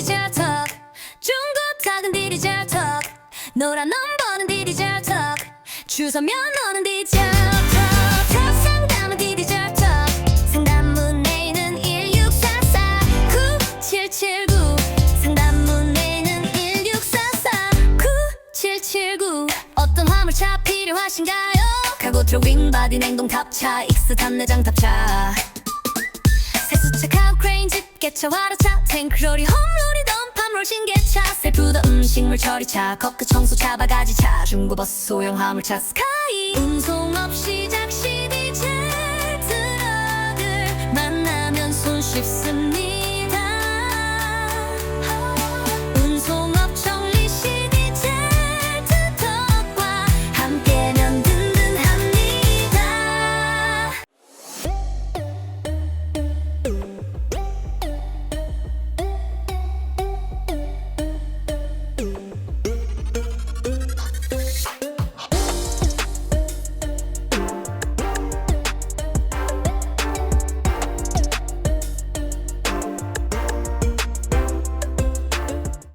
디젤트럭, 중고트럭은 디젤트럭, 노란 넘버는 디젤트럭, 주선면허는 디젤트럭, 트럭상담은 디젤트럭, 상담 문의는 1644-9779, 상담 문의는 1644-9779. 어떤 화물차 필요하신가요? 카고트럭 윙바디 냉동탑차 익스탑 내장탑차, 세수차 카고크레인 집게차 화로차 탱크로리 홈롤이 덤프트럭 신게차 셀프더 음식물 처리차 거크 청소차 바가지차 중고버스 소형 화물차 스카이 운송 없이 작시 디젤트럭을 만나면 손 쉽습니다.